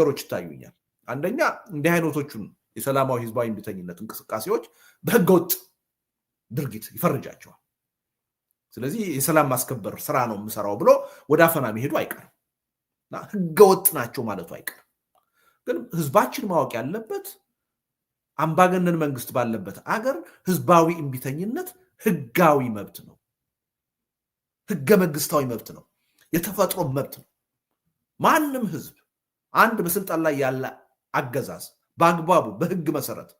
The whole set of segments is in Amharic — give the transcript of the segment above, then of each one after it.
ነገሮች ይታዩኛል። አንደኛ እንዲህ አይነቶቹን የሰላማዊ ህዝባዊ እምቢተኝነት እንቅስቃሴዎች በህገወጥ ድርጊት ይፈርጃቸዋል። ስለዚህ የሰላም ማስከበር ስራ ነው የምሰራው ብሎ ወደ አፈና መሄዱ አይቀርም፣ ህገወጥ ናቸው ማለቱ አይቀርም። ግን ህዝባችን ማወቅ ያለበት አምባገነን መንግስት ባለበት አገር ህዝባዊ እምቢተኝነት ህጋዊ መብት ነው፣ ህገ መንግስታዊ መብት ነው፣ የተፈጥሮ መብት ነው። ማንም ህዝብ አንድ በስልጣን ላይ ያለ አገዛዝ በአግባቡ በህግ መሰረት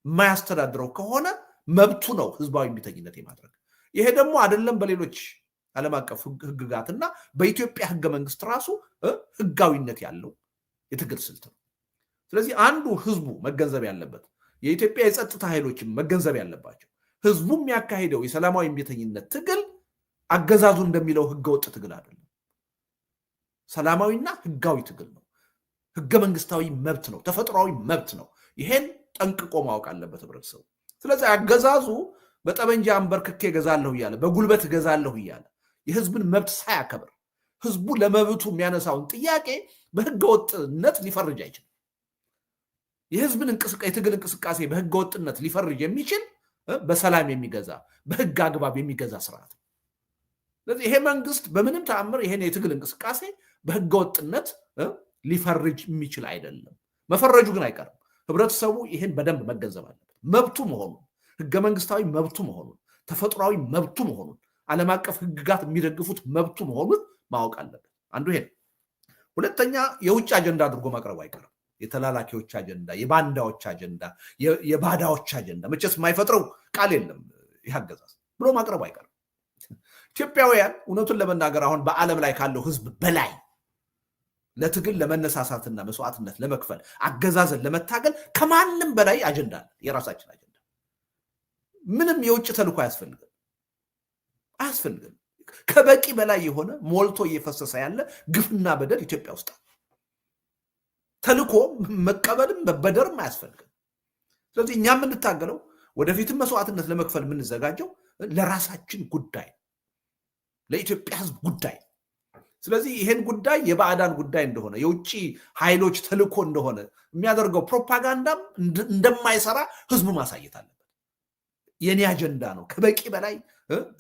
የማያስተዳድረው ከሆነ መብቱ ነው ህዝባዊ እምቢተኝነት የማድረግ። ይሄ ደግሞ አይደለም በሌሎች ዓለም አቀፍ ህግጋትና በኢትዮጵያ ህገ መንግስት ራሱ ህጋዊነት ያለው የትግል ስልት ነው። ስለዚህ አንዱ ህዝቡ መገንዘብ ያለበት የኢትዮጵያ የጸጥታ ኃይሎችም መገንዘብ ያለባቸው ህዝቡ የሚያካሂደው የሰላማዊ እምቢተኝነት ትግል አገዛዙ እንደሚለው ህገወጥ ትግል አይደለም፣ ሰላማዊና ህጋዊ ትግል ነው። ህገ መንግስታዊ መብት ነው፣ ተፈጥሯዊ መብት ነው። ይሄን ጠንቅቆ ማወቅ አለበት ህብረተሰቡ። ስለዚህ አገዛዙ በጠመንጃ አንበርክኬ ገዛለሁ እያለ በጉልበት ገዛለሁ እያለ የህዝብን መብት ሳያከብር ህዝቡ ለመብቱ የሚያነሳውን ጥያቄ በህገወጥነት ሊፈርጅ አይችልም። የህዝብን የትግል እንቅስቃሴ በህገወጥነት ሊፈርጅ የሚችል በሰላም የሚገዛ በህግ አግባብ የሚገዛ ስርዓት ነው። ስለዚህ ይሄ መንግስት በምንም ተአምር ይሄን የትግል እንቅስቃሴ በህገወጥነት ሊፈርጅ የሚችል አይደለም። መፈረጁ ግን አይቀርም። ህብረተሰቡ ይሄን በደንብ መገንዘብ አለበት። መብቱ መሆኑን፣ ህገ መንግስታዊ መብቱ መሆኑን፣ ተፈጥሯዊ መብቱ መሆኑን፣ ዓለም አቀፍ ህግጋት የሚደግፉት መብቱ መሆኑን ማወቅ አለበት። አንዱ ይሄ። ሁለተኛ የውጭ አጀንዳ አድርጎ ማቅረቡ አይቀርም። የተላላኪዎች አጀንዳ፣ የባንዳዎች አጀንዳ፣ የባዳዎች አጀንዳ መቼስ የማይፈጥረው ቃል የለም ይህ አገዛዝ ብሎ ማቅረቡ አይቀርም። ኢትዮጵያውያን እውነቱን ለመናገር አሁን በዓለም ላይ ካለው ህዝብ በላይ ለትግል ለመነሳሳትና መስዋዕትነት ለመክፈል አገዛዝን ለመታገል ከማንም በላይ አጀንዳ አለ። የራሳችን አጀንዳ። ምንም የውጭ ተልዕኮ አያስፈልግም። ከበቂ በላይ የሆነ ሞልቶ እየፈሰሰ ያለ ግፍና በደል ኢትዮጵያ ውስጥ ተልዕኮ መቀበልም መበደርም አያስፈልግም። ስለዚህ እኛ የምንታገለው ወደፊትም መስዋዕትነት ለመክፈል የምንዘጋጀው ለራሳችን ጉዳይ፣ ለኢትዮጵያ ህዝብ ጉዳይ። ስለዚህ ይሄን ጉዳይ የባዕዳን ጉዳይ እንደሆነ የውጭ ኃይሎች ተልዕኮ እንደሆነ የሚያደርገው ፕሮፓጋንዳም እንደማይሰራ ህዝቡ ማሳየት አለበት። የኔ አጀንዳ ነው፣ ከበቂ በላይ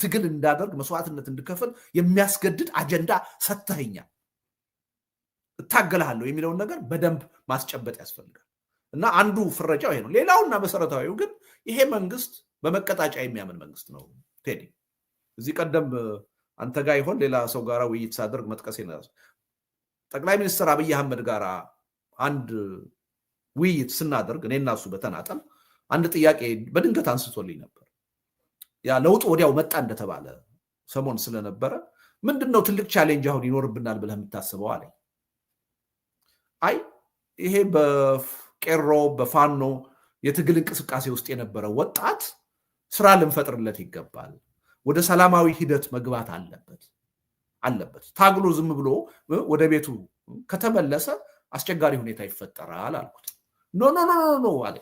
ትግል እንዳደርግ መስዋዕትነት እንድከፍል የሚያስገድድ አጀንዳ ሰጥተኸኛል፣ እታገላለሁ የሚለውን ነገር በደንብ ማስጨበጥ ያስፈልጋል። እና አንዱ ፍረጃው ይሄ ነው። ሌላውና መሰረታዊው ግን ይሄ መንግስት በመቀጣጫ የሚያምን መንግስት ነው። ቴዲ እዚህ ቀደም አንተ ጋር ይሆን ሌላ ሰው ጋር ውይይት ሳደርግ መጥቀስ ነው። ጠቅላይ ሚኒስትር አብይ አህመድ ጋር አንድ ውይይት ስናደርግ እኔና እሱ በተናጠል አንድ ጥያቄ በድንገት አንስቶልኝ ነበር። ያ ለውጥ ወዲያው መጣ እንደተባለ ሰሞን ስለነበረ ምንድነው ትልቅ ቻሌንጅ አሁን ይኖርብናል ብለህ የምታስበው አለኝ። አይ ይሄ በቄሮ በፋኖ የትግል እንቅስቃሴ ውስጥ የነበረ ወጣት ስራ ልንፈጥርለት ይገባል፣ ወደ ሰላማዊ ሂደት መግባት አለበት። ታግሎ ዝም ብሎ ወደ ቤቱ ከተመለሰ አስቸጋሪ ሁኔታ ይፈጠራል አልኩት። ኖ አለ።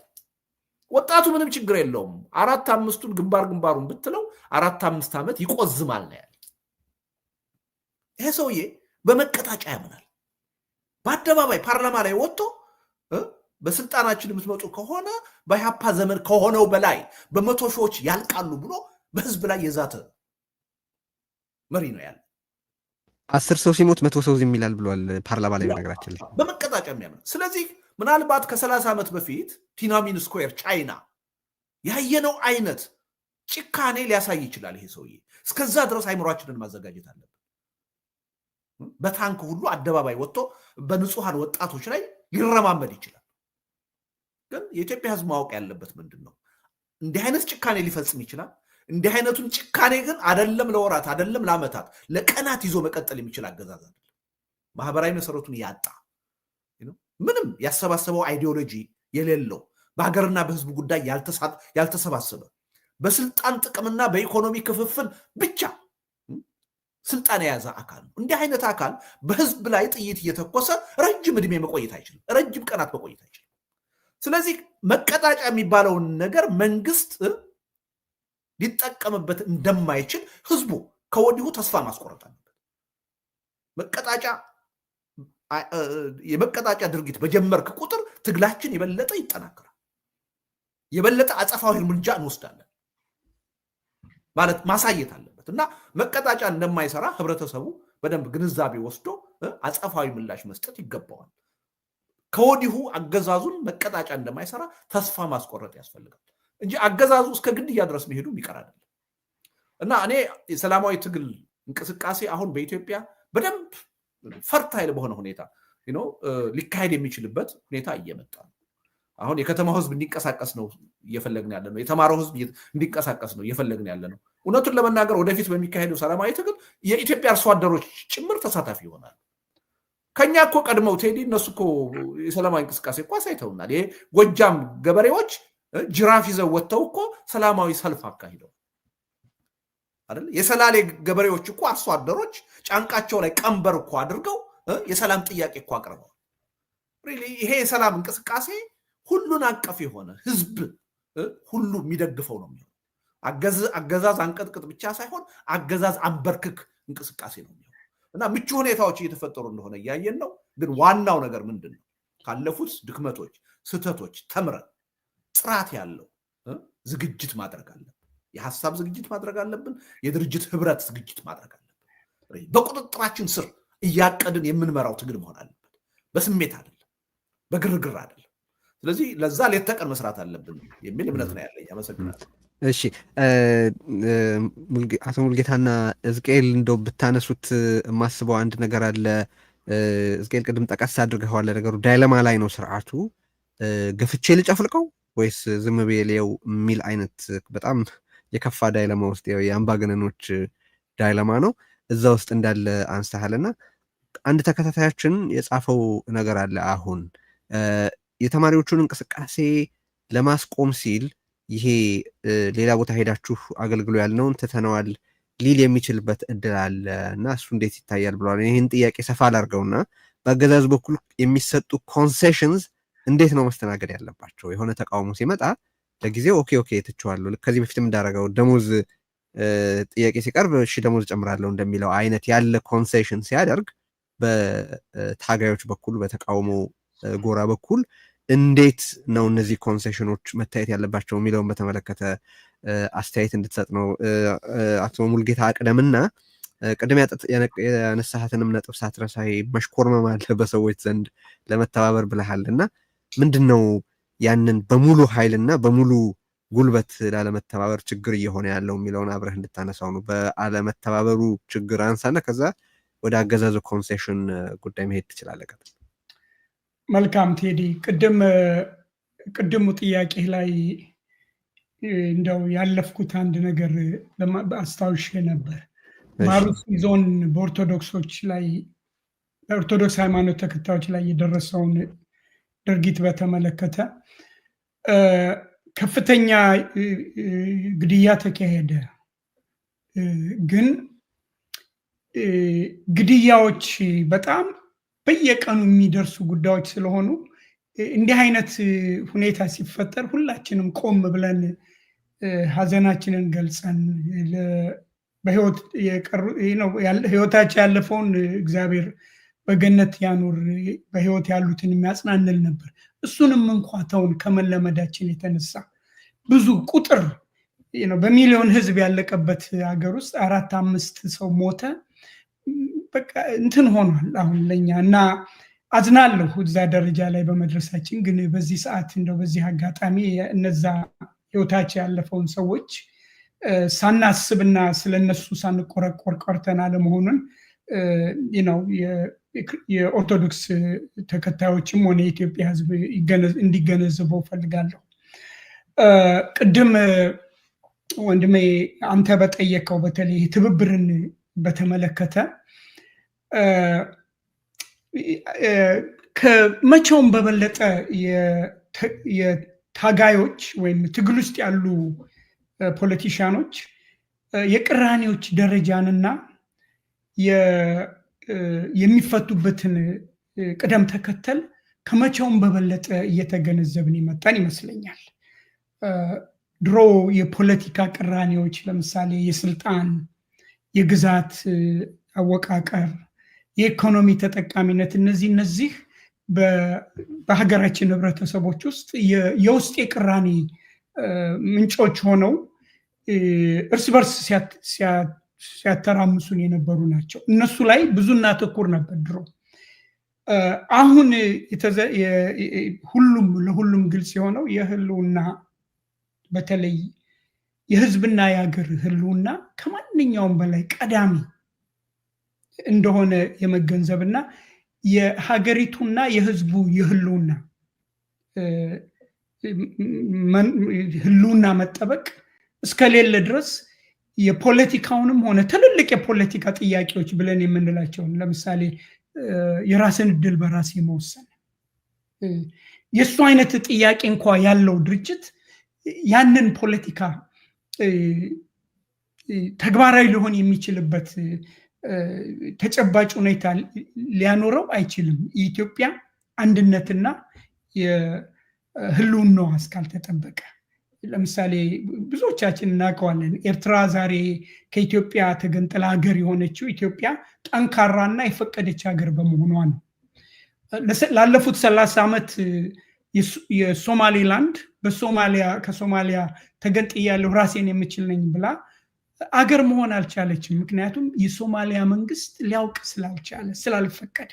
ወጣቱ ምንም ችግር የለውም፣ 4-5ቱን ግንባሩን ብትለው 4-5 ዓመት ይቆዝማል ነው ያለ። ይሄ ሰውዬ በመቀጣጫ ያምናል። በአደባባይ ፓርላማ ላይ ወጥቶ በስልጣናችን የምትመጡ ከሆነ በኢህአፓ ዘመን ከሆነው በላይ በመቶ ሺዎች ያልቃሉ ብሎ በህዝብ ላይ የዛተ መሪ ነው ያለ። 10 ሰው ሲሞት 100 ሰው ዝም ይላል ብሏል ፓርላማ ላይ ነገራችን ላይ በመቀጣጫ የሚያምን። ስለዚህ ምናልባት ከ30 ዓመት በፊት ቲናሚን ስኩዌር ቻይና ያየነው አይነት ጭካኔ ሊያሳይ ይችላል ይሄ ሰውዬ። እስከዛ ድረስ አይምሯችንን ማዘጋጀት አለብን። በታንክ ሁሉ አደባባይ ወጥቶ በንጹሃን ወጣቶች ላይ ሊረማመድ ይችላል። ግን የኢትዮጵያ ህዝብ ማወቅ ያለበት ምንድን ነው? እንዲህ አይነት ጭካኔ ሊፈጽም ይችላል። እንዲህ አይነቱን ጭካኔ ግን አይደለም ለወራት አይደለም ለዓመታት ለቀናት ይዞ መቀጠል የሚችል አገዛዝ አይደለም። ማህበራዊ መሰረቱን ያጣ ምንም ያሰባሰበው አይዲዮሎጂ የሌለው በሀገርና በህዝብ ጉዳይ ያልተሰባሰበ በስልጣን ጥቅምና በኢኮኖሚ ክፍፍል ብቻ ስልጣን የያዘ አካል ነው። እንዲህ አይነት አካል በህዝብ ላይ ጥይት እየተኮሰ ረጅም ዕድሜ መቆየት አይችልም፣ ረጅም ቀናት መቆየት አይችልም። ስለዚህ መቀጣጫ የሚባለውን ነገር መንግስት ሊጠቀምበት እንደማይችል ህዝቡ ከወዲሁ ተስፋ ማስቆረጥ አለበት። መቀጣጫ የመቀጣጫ ድርጊት በጀመርክ ቁጥር ትግላችን የበለጠ ይጠናከራል። የበለጠ አጸፋዊ እርምጃ እንወስዳለን ማለት ማሳየት አለበት እና መቀጣጫ እንደማይሰራ ህብረተሰቡ በደንብ ግንዛቤ ወስዶ አጸፋዊ ምላሽ መስጠት ይገባዋል። ከወዲሁ አገዛዙን መቀጣጫ እንደማይሰራ ተስፋ ማስቆረጥ ያስፈልጋል እንጂ አገዛዙ እስከ ግድያ ድረስ መሄዱ ይቀር አይደለም። እና እኔ የሰላማዊ ትግል እንቅስቃሴ አሁን በኢትዮጵያ በደንብ ፈርታይል በሆነ ሁኔታ ሊካሄድ የሚችልበት ሁኔታ እየመጣ ነው። አሁን የከተማው ህዝብ እንዲንቀሳቀስ ነው እየፈለግን ያለ ነው። የተማረው ህዝብ እንዲንቀሳቀስ ነው እየፈለግን ያለ ነው። እውነቱን ለመናገር ወደፊት በሚካሄደው ሰላማዊ ትግል የኢትዮጵያ አርሶ አደሮች ጭምር ተሳታፊ ይሆናል። ከኛ እኮ ቀድመው ቴዲ እነሱ እኮ የሰላማዊ እንቅስቃሴ እኮ አሳይተውናል። ይሄ ጎጃም ገበሬዎች ጅራፍ ይዘው ወጥተው እኮ ሰላማዊ ሰልፍ አካሂደው አይደል? የሰላሌ ገበሬዎች እኮ አርሶ አደሮች ጫንቃቸው ላይ ቀንበር እኮ አድርገው የሰላም ጥያቄ እኮ አቅርበው። ይሄ የሰላም እንቅስቃሴ ሁሉን አቀፍ የሆነ ህዝብ ሁሉ የሚደግፈው ነው የሚሆነው። አገዛዝ አንቀጥቅጥ ብቻ ሳይሆን አገዛዝ አንበርክክ እንቅስቃሴ ነው የሚሆነው እና ምቹ ሁኔታዎች እየተፈጠሩ እንደሆነ እያየን ነው። ግን ዋናው ነገር ምንድን ነው? ካለፉት ድክመቶች፣ ስህተቶች ተምረን ጥራት ያለው ዝግጅት ማድረግ አለብን። የሀሳብ ዝግጅት ማድረግ አለብን። የድርጅት ህብረት ዝግጅት ማድረግ አለብን። በቁጥጥራችን ስር እያቀድን የምንመራው ትግል መሆን አለበት። በስሜት አይደለም፣ በግርግር አይደለም። ስለዚህ ለዛ ሌት ተቀን መስራት አለብን የሚል እምነት ነው ያለኝ። አመሰግናለሁ። እሺ አቶ ሙልጌታና እዝቅኤል እንደው ብታነሱት የማስበው አንድ ነገር አለ። እዝቅኤል ቅድም ጠቀስ አድርገዋል። ነገሩ ዳይለማ ላይ ነው ስርዓቱ። ገፍቼ ልጨፍልቀው ወይስ ዝም ብዬ ልየው የሚል አይነት በጣም የከፋ ዳይለማ ውስጥ የአምባገነኖች ዳይለማ ነው። እዛ ውስጥ እንዳለ አንስተሃልና አንድ ተከታታያችን የጻፈው ነገር አለ። አሁን የተማሪዎቹን እንቅስቃሴ ለማስቆም ሲል ይሄ ሌላ ቦታ ሄዳችሁ አገልግሎ ያልነውን ትተነዋል ሊል የሚችልበት እድል አለ እና እሱ እንዴት ይታያል ብለዋል። ይህን ጥያቄ ሰፋ ላድርገውና በአገዛዙ በኩል የሚሰጡ ኮንሴሽንስ እንዴት ነው መስተናገድ ያለባቸው? የሆነ ተቃውሞ ሲመጣ ለጊዜው ኦኬ ትችዋለሁ፣ ከዚህ በፊትም እንዳደረገው ደሞዝ ጥያቄ ሲቀርብ እሺ ደሞዝ ጨምራለሁ እንደሚለው አይነት ያለ ኮንሴሽን ሲያደርግ በታጋዮች በኩል በተቃውሞ ጎራ በኩል እንዴት ነው እነዚህ ኮንሴሽኖች መታየት ያለባቸው የሚለውን በተመለከተ አስተያየት እንድትሰጥ ነው። አቶ ሙልጌታ አቅደምና ቅድም ያነሳሃትንም ነጥብ ሳትረሳ መሽኮርመም አለ በሰዎች ዘንድ ለመተባበር ብለሃል እና ምንድን ነው ያንን በሙሉ ኃይልና በሙሉ ጉልበት ላለመተባበር ችግር እየሆነ ያለው የሚለውን አብረህ እንድታነሳው ነው። በአለመተባበሩ ችግር አንሳና ከዛ ወደ አገዛዙ ኮንሴሽን ጉዳይ መሄድ ትችላለህ። መልካም ቴዲ፣ ቅድሙ ጥያቄ ላይ እንደው ያለፍኩት አንድ ነገር አስታውሼ ነበር። በአሩሲ ዞን በኦርቶዶክሶች ላይ በኦርቶዶክስ ሃይማኖት ተከታዮች ላይ የደረሰውን ድርጊት በተመለከተ ከፍተኛ ግድያ ተካሄደ። ግን ግድያዎች በጣም በየቀኑ የሚደርሱ ጉዳዮች ስለሆኑ እንዲህ አይነት ሁኔታ ሲፈጠር ሁላችንም ቆም ብለን ሀዘናችንን ገልጸን በህይወት ህይወታቸው ያለፈውን እግዚአብሔር በገነት ያኑር፣ በህይወት ያሉትን የሚያጽናንል ነበር። እሱንም እንኳ ተውን ከመለመዳችን የተነሳ ብዙ ቁጥር በሚሊዮን ህዝብ ያለቀበት ሀገር ውስጥ 4-5 ሰው ሞተ። በቃ እንትን ሆኗል አሁን ለኛ እና አዝናለሁ እዛ ደረጃ ላይ በመድረሳችን። ግን በዚህ ሰዓት እንደው በዚህ አጋጣሚ እነዛ ህይወታቸው ያለፈውን ሰዎች ሳናስብና ስለነሱ ሳንቆረቆር ቀርተን አለመሆኑን የኦርቶዶክስ ተከታዮችም ሆነ የኢትዮጵያ ህዝብ እንዲገነዘበው ፈልጋለሁ። ቅድም ወንድሜ አንተ በጠየቀው በተለይ ትብብርን በተመለከተ ከመቼውም በበለጠ የታጋዮች ወይም ትግል ውስጥ ያሉ ፖለቲሻኖች የቅራኔዎች ደረጃንና የሚፈቱበትን ቅደም ተከተል ከመቼውም በበለጠ እየተገነዘብን ይመጣን ይመስለኛል። ድሮ የፖለቲካ ቅራኔዎች ለምሳሌ የስልጣን፣ የግዛት አወቃቀር፣ የኢኮኖሚ ተጠቃሚነት እነዚህ በሀገራችን ህብረተሰቦች ውስጥ የውስጥ የቅራኔ ምንጮች ሆነው እርስ በርስ ሲያተራምሱን የነበሩ ናቸው። እነሱ ላይ ብዙ እናተኩር ነበር ድሮ። አሁን ለሁሉም ግልጽ የሆነው የህልውና በተለይ የህዝብና የሀገር ህልውና ከማንኛውም በላይ ቀዳሚ እንደሆነ የመገንዘብና የሀገሪቱና የህዝቡ የህልውና መጠበቅ እስከሌለ ድረስ የፖለቲካውንም ሆነ ትልልቅ የፖለቲካ ጥያቄዎች ብለን የምንላቸውን ለምሳሌ የራስን እድል በራስ የመወሰን የሱ አይነት ጥያቄ እንኳ ያለው ድርጅት ያንን ፖለቲካ ተግባራዊ ሊሆን የሚችልበት ተጨባጭ ሁኔታ ሊያኖረው አይችልም። የኢትዮጵያ አንድነትና የህልውናዋ እስካልተጠበቀ። ለምሳሌ ብዙዎቻችን እናውቀዋለን። ኤርትራ ዛሬ ከኢትዮጵያ ተገንጥላ ሀገር የሆነችው ኢትዮጵያ ጠንካራና የፈቀደች ሀገር በመሆኗ ነው። ላለፉት 30 ዓመት የሶማሌላንድ ከሶማሊያ ተገንጥያለሁ ራሴን የምችል ነኝ ብላ አገር መሆን አልቻለችም። ምክንያቱም የሶማሊያ መንግስት ሊያውቅ ስላልፈቀደ።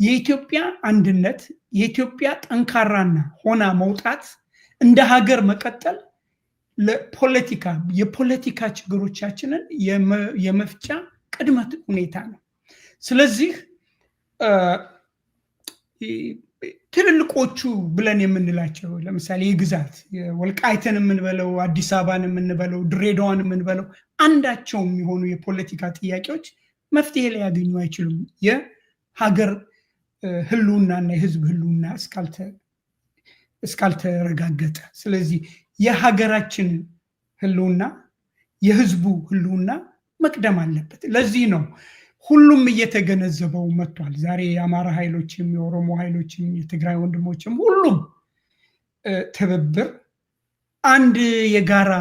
የኢትዮጵያ አንድነት የኢትዮጵያ ጠንካራና ሆና መውጣት እንደ ሀገር መቀጠል የፖለቲካ ችግሮቻችንን የመፍቻ ቅድመ ሁኔታ ነው። ስለዚህ ትልልቆቹ ብለን የምንላቸው ለምሳሌ የግዛት ወልቃይትን የምንበለው አዲስ አበባን የምንበለው ድሬዳዋን የምንበለው አንዳቸው የሚሆኑ የፖለቲካ ጥያቄዎች መፍትሄ ሊያገኙ አይችሉም የሀገር ህልውናና የህዝብ ህልውና እስካልተረጋገጠ። ስለዚህ የሀገራችን ህልውና የህዝቡ ህልውና መቅደም አለበት። ለዚህ ነው ሁሉም እየተገነዘበው መጥቷል። ዛሬ የአማራ ኃይሎችም የኦሮሞ ኃይሎችም የትግራይ ወንድሞችም ሁሉም ትብብር አንድ የጋራ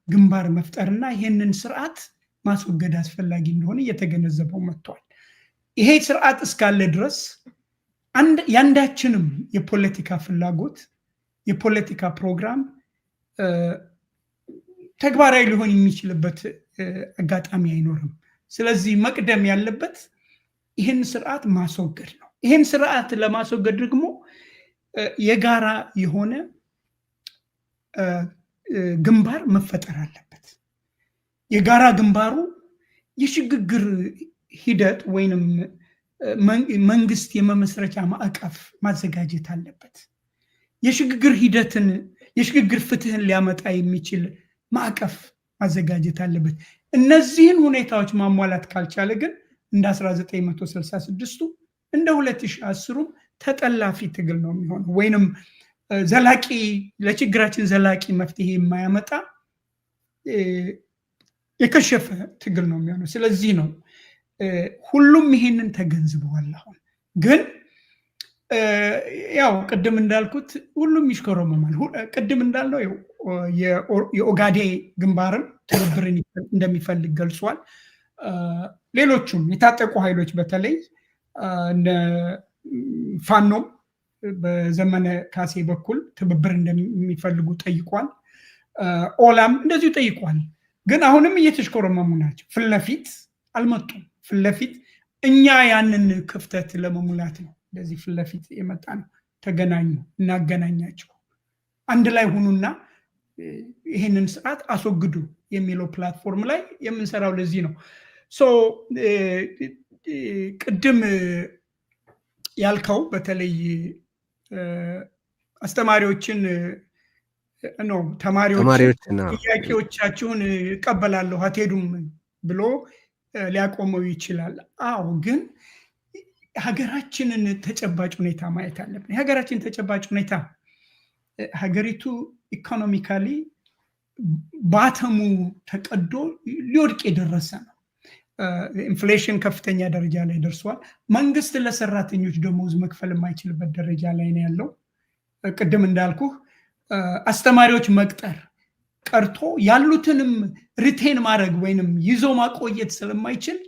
ግንባር መፍጠርና ይህንን ስርዓት ማስወገድ አስፈላጊ እንደሆነ እየተገነዘበው መጥቷል። ይሄ ስርዓት እስካለ ድረስ ያንዳችንም የፖለቲካ ፍላጎት የፖለቲካ ፕሮግራም ተግባራዊ ሊሆን የሚችልበት አጋጣሚ አይኖርም። ስለዚህ መቅደም ያለበት ይህን ስርዓት ማስወገድ ነው። ይህን ስርዓት ለማስወገድ ደግሞ የጋራ የሆነ ግንባር መፈጠር አለበት። የጋራ ግንባሩ የሽግግር ሂደት ወይንም መንግስት የመመስረቻ ማዕቀፍ ማዘጋጀት አለበት። የሽግግር ፍትህን ሊያመጣ የሚችል ማዕቀፍ ማዘጋጀት አለበት። እነዚህን ሁኔታዎች ማሟላት ካልቻለ ግን እንደ 1966ቱ እንደ 2010ሩ ተጠላፊ ትግል ነው የሚሆነው፣ ወይንም ለችግራችን ዘላቂ መፍትሄ የማያመጣ የከሸፈ ትግል ነው የሚሆነው። ስለዚህ ነው ሁሉም ይሄንን ተገንዝበዋል። አሁን ግን ያው ቅድም እንዳልኩት ሁሉም ይሽከረመማል። ቅድም እንዳልነው የኦጋዴ ግንባርን ትብብርን እንደሚፈልግ ገልጿል። ሌሎቹም የታጠቁ ኃይሎች በተለይ ፋኖም በዘመነ ካሴ በኩል ትብብር እንደሚፈልጉ ጠይቋል። ኦላም እንደዚሁ ጠይቋል። ግን አሁንም እየተሽከረመሙ ናቸው። ፊትለፊት አልመጡም። ፊትለፊት እኛ ያንን ክፍተት ለመሙላት ነው እንደዚህ ፊትለፊት የመጣ ነው። ተገናኙ፣ እናገናኛቸው፣ አንድ ላይ ሁኑና ይህንን ስርዓት አስወግዱ የሚለው ፕላትፎርም ላይ የምንሰራው ለዚህ ነው። ቅድም ያልከው በተለይ አስተማሪዎችን ተማሪዎች ጥያቄዎቻችሁን እቀበላለሁ አትሄዱም ብሎ ሊያቆመው ይችላል። አዎ፣ ግን ሀገራችንን ተጨባጭ ሁኔታ ማየት አለብን። የሀገራችን ተጨባጭ ሁኔታ ሀገሪቱ ኢኮኖሚካሊ ባተሙ ተቀዶ ሊወድቅ የደረሰ ነው። ኢንፍሌሽን ከፍተኛ ደረጃ ላይ ደርሷል። መንግስት ለሰራተኞች ደሞዝ መክፈል የማይችልበት ደረጃ ላይ ነው ያለው። ቅድም እንዳልኩህ አስተማሪዎች መቅጠር ቀርቶ ያሉትንም ሪቴን ማድረግ ወይንም ይዞ ማቆየት ስለማይችል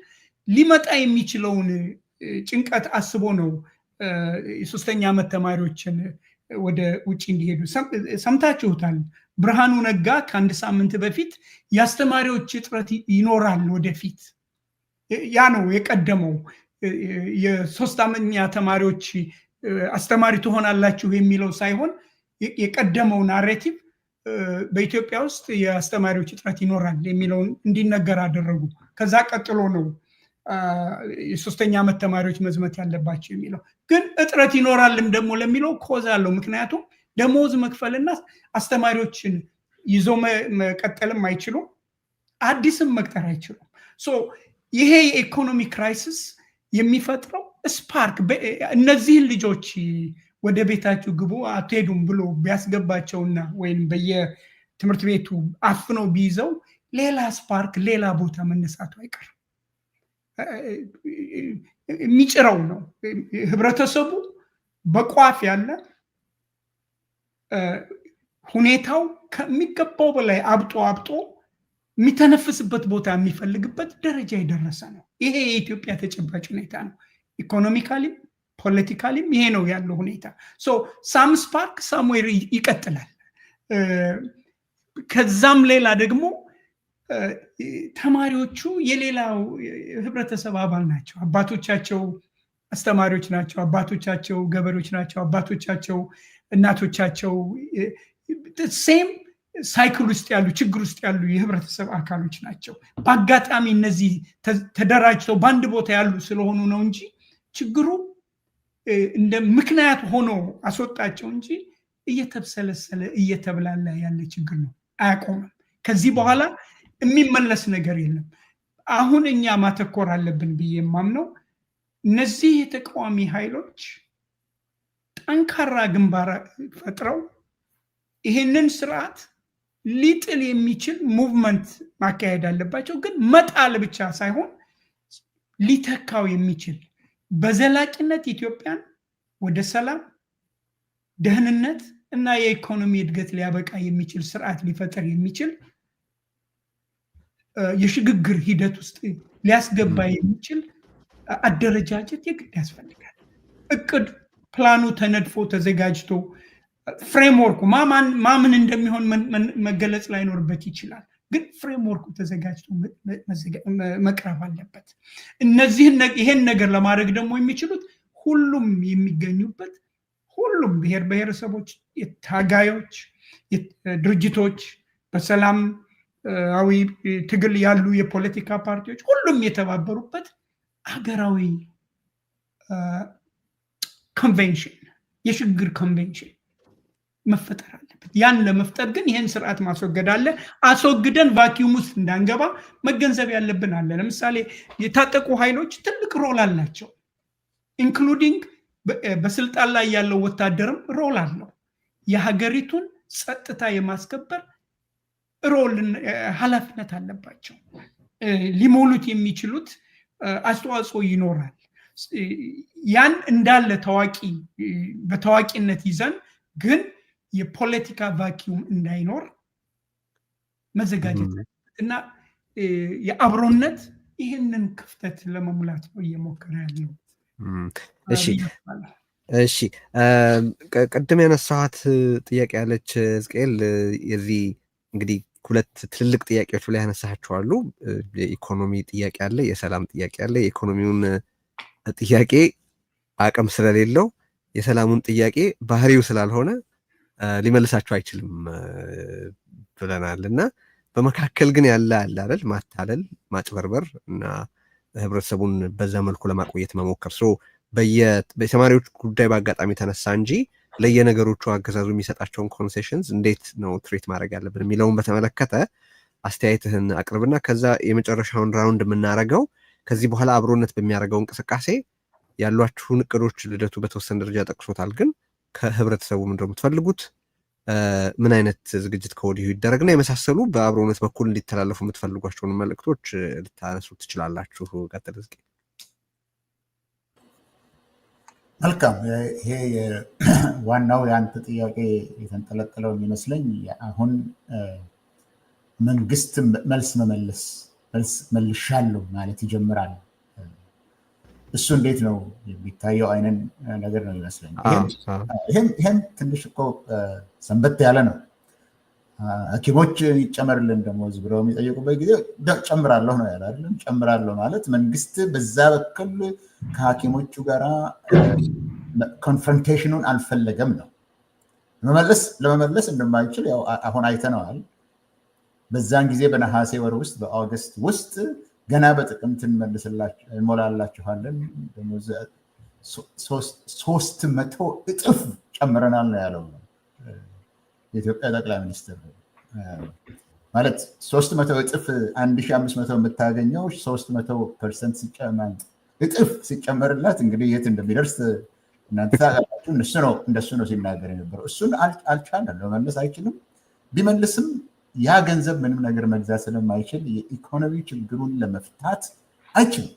ሊመጣ የሚችለውን ጭንቀት አስቦ ነው የሶስተኛ ዓመት ተማሪዎችን ወደ ውጭ እንዲሄዱ ሰምታችሁታል። ብርሃኑ ነጋ ከአንድ ሳምንት በፊት የአስተማሪዎች እጥረት ይኖራል ወደፊት፣ ያ ነው የቀደመው። የሶስት ዓመኛ ተማሪዎች አስተማሪ ትሆናላችሁ የሚለው ሳይሆን የቀደመው ናሬቲቭ በኢትዮጵያ ውስጥ የአስተማሪዎች እጥረት ይኖራል የሚለውን እንዲነገር አደረጉ። ከዛ ቀጥሎ ነው የሶስተኛ ዓመት ተማሪዎች መዝመት ያለባቸው የሚለው። ግን እጥረት ይኖራልም ደግሞ ለሚለው ኮዝ አለው። ምክንያቱም ደሞዝ መክፈልና አስተማሪዎችን ይዞ መቀጠልም አይችሉም፣ አዲስም መቅጠር አይችሉም። ይሄ የኢኮኖሚ ክራይሲስ የሚፈጥረው ስፓርክ እነዚህን ልጆች ወደ ቤታችሁ ግቡ አትሄዱም ብሎ ቢያስገባቸውና ወይም በየትምህርት ቤቱ አፍነው ቢይዘው ሌላ ስፓርክ ሌላ ቦታ መነሳቱ አይቀርም። የሚጭረው ነው። ህብረተሰቡ በቋፍ ያለ ሁኔታው ከሚገባው በላይ አብጦ የሚተነፍስበት ቦታ የሚፈልግበት ደረጃ የደረሰ ነው። ይሄ የኢትዮጵያ ተጨባጭ ሁኔታ ነው። ኢኮኖሚካሊም ፖለቲካሊም ይሄ ነው ያለው ሁኔታ። ሳም ስፓርክ ሳምዌር ይቀጥላል። ከዛም ሌላ ደግሞ ተማሪዎቹ የሌላው ህብረተሰብ አባል ናቸው። አባቶቻቸው አስተማሪዎች ናቸው፣ አባቶቻቸው ገበሬዎች ናቸው፣ አባቶቻቸው እናቶቻቸው ሴም ሳይክል ውስጥ ያሉ ችግር ውስጥ ያሉ የህብረተሰብ አካሎች ናቸው። በአጋጣሚ እነዚህ ተደራጅተው በአንድ ቦታ ያሉ ስለሆኑ ነው እንጂ ችግሩ እንደ ምክንያት ሆኖ አስወጣቸው እንጂ እየተብሰለሰለ እየተብላላ ያለ ችግር ነው። አያቆምም። ከዚህ በኋላ የሚመለስ ነገር የለም። አሁን እኛ ማተኮር አለብን ብዬ የማምነው እነዚህ የተቃዋሚ ኃይሎች ጠንካራ ግንባር ፈጥረው ይህንን ስርዓት ሊጥል የሚችል ሙቭመንት ማካሄድ አለባቸው። ግን መጣል ብቻ ሳይሆን ሊተካው የሚችል በዘላቂነት ኢትዮጵያን ወደ ሰላም፣ ደህንነት እና የኢኮኖሚ እድገት ሊያበቃ የሚችል ስርዓት ሊፈጠር የሚችል የሽግግር ሂደት ውስጥ ሊያስገባ የሚችል አደረጃጀት የግድ ያስፈልጋል። እቅድ ፕላኑ ተነድፎ ተዘጋጅቶ ፍሬምወርኩ ማምን እንደሚሆን መገለጽ ላይኖርበት ይችላል። ግን ፍሬምወርኩ ተዘጋጅቶ መቅረብ አለበት። ይሄን ነገር ለማድረግ ደግሞ የሚችሉት ሁሉም የሚገኙበት ሁሉም ብሔር ብሔረሰቦች፣ ታጋዮች፣ ድርጅቶች፣ በሰላማዊ ትግል ያሉ የፖለቲካ ፓርቲዎች ሁሉም የተባበሩበት ሀገራዊ ኮንቬንሽን፣ የሽግግር ኮንቬንሽን መፈጠር አለበት። ያን ለመፍጠር ግን ይህን ስርዓት ማስወገድ አለ። አስወግደን ቫኪዩም ውስጥ እንዳንገባ መገንዘብ ያለብን አለ። ለምሳሌ የታጠቁ ኃይሎች ትልቅ ሮል አላቸው። ኢንክሉዲንግ በስልጣን ላይ ያለው ወታደርም ሮል አለው። የሀገሪቱን ጸጥታ የማስከበር ሮል ኃላፊነት አለባቸው። ሊሞሉት የሚችሉት አስተዋጽኦ ይኖራል። ያን እንዳለ በታዋቂነት ይዘን ግን የፖለቲካ ቫኪዩም እንዳይኖር መዘጋጀት እና የአብሮነት ይህንን ክፍተት ለመሙላት ነው እየሞከረ ያለው። እሺ ቅድም ያነሳኋት ጥያቄ ያለች ሕዝቅኤል፣ የዚህ እንግዲህ ሁለት ትልልቅ ጥያቄዎች ላይ ያነሳቸው አሉ። የኢኮኖሚ ጥያቄ አለ፣ የሰላም ጥያቄ አለ። የኢኮኖሚውን ጥያቄ አቅም ስለሌለው የሰላሙን ጥያቄ ባህሪው ስላልሆነ ሊመልሳቸው አይችልም ብለናል። እና በመካከል ግን ያለ አለ አይደል፣ ማታለል፣ ማጭበርበር እና ህብረተሰቡን በዛ መልኩ ለማቆየት መሞከር። በተማሪዎች ጉዳይ በአጋጣሚ ተነሳ እንጂ ለየነገሮቹ አገዛዙ የሚሰጣቸውን ኮንሴሽንስ እንዴት ነው ትሪት ማድረግ ያለብን የሚለውን በተመለከተ አስተያየትህን አቅርብና ከዛ የመጨረሻውን ራውንድ የምናደርገው ከዚህ በኋላ አብሮነት በሚያደርገው እንቅስቃሴ ያሏችሁን እቅዶች ልደቱ በተወሰነ ደረጃ ጠቅሶታል። ግን ከህብረተሰቡ ምንድን ነው የምትፈልጉት? ምን አይነት ዝግጅት ከወዲሁ ይደረግና የመሳሰሉ በአብሮነት በኩል እንዲተላለፉ የምትፈልጓቸውን መልእክቶች ልታነሱ ትችላላችሁ። ቀጥል እስኪ። መልካም። ይሄ ዋናው የአንተ ጥያቄ የተንጠለጠለው የሚመስለኝ አሁን መንግስት መልስ መልሻለሁ ማለት ይጀምራል እሱ እንዴት ነው የሚታየው አይነት ነገር ነው ይመስለኝ። ይህም ትንሽ እኮ ሰንበት ያለ ነው። ሐኪሞች ይጨመርልን ደሞዝ ብለው የሚጠይቁበት ጊዜ ጨምራለሁ ነው ያለ አይደለም። ጨምራለሁ ማለት መንግስት በዛ በኩል ከሐኪሞቹ ጋራ ኮንፍሮንቴሽኑን አልፈለገም ነው። ለመመለስ እንደማይችል ያው አሁን አይተነዋል። በዛን ጊዜ በነሐሴ ወር ውስጥ በኦገስት ውስጥ ገና በጥቅምት እንሞላላችኋለን 300 እጥፍ ጨምረናል ነው ያለው የኢትዮጵያ ጠቅላይ ሚኒስትር። ማለት 300 እጥፍ 1500 የምታገኘው 300% እጥፍ ሲጨመርላት እንግዲህ የት እንደሚደርስ እናንተ ታውቃላችሁ። እንደሱ ነው ሲናገር የነበረው። እሱን አልቻለም፣ ለመመለስ አይችልም። ቢመልስም ያ ገንዘብ ምንም ነገር መግዛት ስለማይችል የኢኮኖሚ ችግሩን ለመፍታት አይችልም።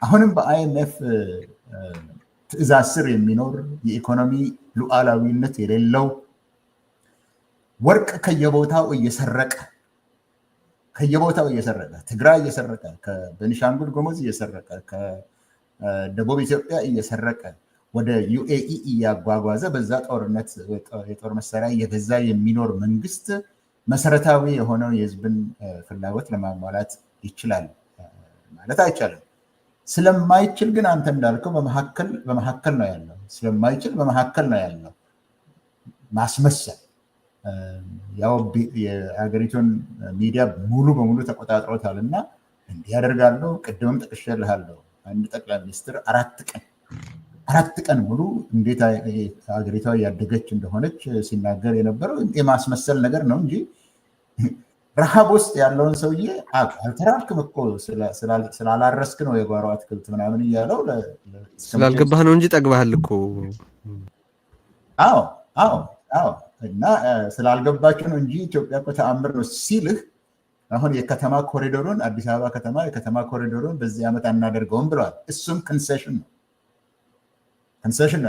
አሁንም በአይኤምኤፍ ትዕዛዝ ስር የሚኖር የኢኮኖሚ ሉዓላዊነት የሌለው ወርቅ ከየቦታው እየሰረቀ ትግራይ እየሰረቀ፣ ከቤኒሻንጉል ጉሙዝ እየሰረቀ፣ ከደቡብ ኢትዮጵያ እየሰረቀ ወደ ዩኤኢ እያጓጓዘ በዛ ጦርነት የጦር መሳሪያ እየገዛ የሚኖር መንግስት መሰረታዊ የሆነው የህዝብን ፍላጎት ለማሟላት ይችላል ማለት አይቻልም። ስለማይችል ግን አንተ እንዳልከው በመካከል ነው ያለው። ስለማይችል በመካከል ነው ያለው ማስመሰል። ያው የሀገሪቱን ሚዲያ ሙሉ በሙሉ ተቆጣጥሮታል እና እንዲህ ያደርጋለሁ። ቅድምም ጠቅሼልሃለሁ። አንድ ጠቅላይ ሚኒስትር 4 ቀን ሙሉ እንዴት ሀገሪቷ ያደገች እንደሆነች ሲናገር የነበረው የማስመሰል ነገር ነው እንጂ ረሃብ ውስጥ ያለውን ሰውዬ አልተራብክም እኮ ስላላረስክ ነው የጓሮ አትክልት ምናምን እያለው ስላልገባህ ነው እንጂ ጠግባሃል እኮ። አዎ እና ስላልገባቸው ነው እንጂ ኢትዮጵያ እኮ ተአምር ነው ሲልህ፣ አሁን የከተማ ኮሪዶሩን አዲስ አበባ ከተማ የከተማ ኮሪዶሩን በዚህ ዓመት አናደርገውም ብለዋል። እሱም ኮንሴሽን ነው።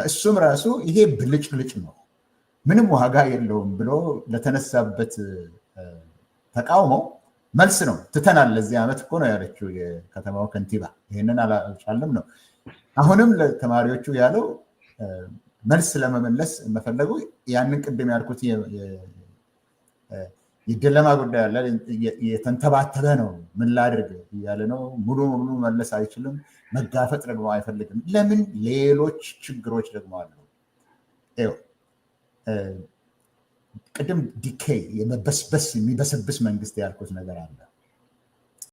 እሱም ራሱ ይሄ ብልጭልጭ ነው፣ ምንም ዋጋ የለውም ብሎ ለተነሳበት ተቃውሞ መልስ ነው። ትተናል ለዚህ ዓመት እኮ ነው ያለችው የከተማው ከንቲባ። ይህንን አልቻለም ነው። አሁንም ለተማሪዎቹ ያለው መልስ ለመመለስ መፈለጉ ያንን ቅድም ያልኩት የደለማ ጉዳይ አለ፣ የተንተባተበ ነው። ምን ላድርግ እያለ ነው። ሙሉ በሙሉ መለስ አይችልም። መጋፈጥ ደግሞ አይፈልግም። ለምን? ሌሎች ችግሮች ደግሞ አሉ። ቅድም ዲኬይ የሚበሰብስ መንግስት ያልኩት ነገር አለ።